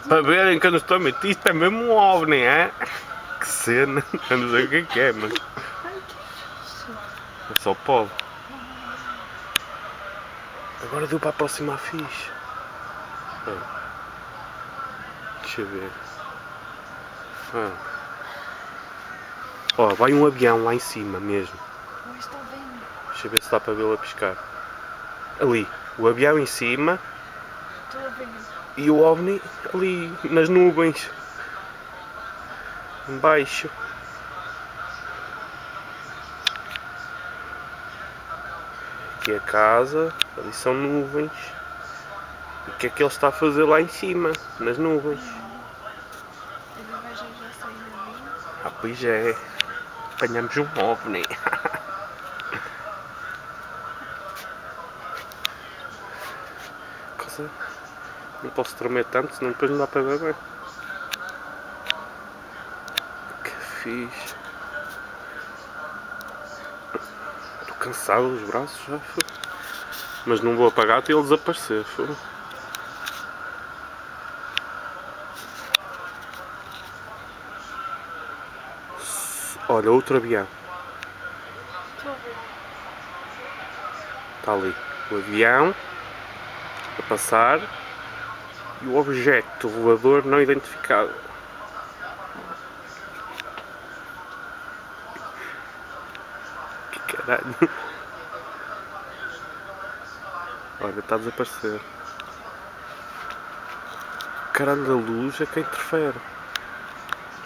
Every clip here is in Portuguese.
Para verem que eu não estou a mentir, isto é mesmo um OVNI, é? Que cena, eu não sei o que é, mas... É só pó. Agora deu para aproximar fixe. Deixa eu ver. Ó, vai um avião lá em cima mesmo. Deixa eu ver se dá para vê-lo a piscar. Ali, o avião em cima. E o OVNI ali nas nuvens. Embaixo. Aqui é a casa, ali são nuvens. E o que é que ele está a fazer lá em cima, nas nuvens? Ah, pois é. Apanhamos um OVNI. Não posso tremer tanto, senão depois não dá para ver bem. Que fixe. Estou cansado dos braços já. Mas não vou apagar até ele desaparecer. Olha, outro avião. Está ali. O avião a passar e o objeto voador não identificado. Que caralho. Olha, está a desaparecer. O caralho da luz é que interfere.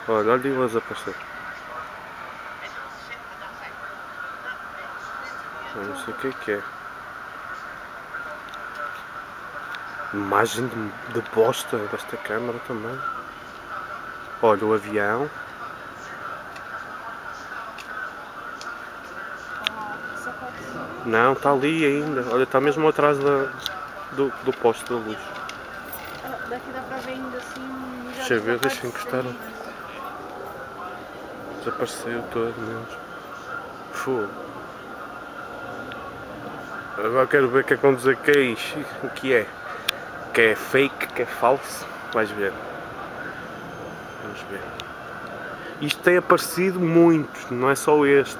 Olha, olha ele a desaparecer. Eu não sei o que é. Imagem de bosta desta câmara também. Olha o avião. Não, está ali ainda. Olha, está mesmo atrás do poste da luz. Daqui dá para ver ainda assim. Deixa eu ver, deixa eu encostar. Desapareceu todo mesmo. Fogo. Agora quero ver o que é que vão dizer que é isto. O que é? Que é fake, que é falso. Vais ver. Vamos ver. Isto tem aparecido muito, não é só este.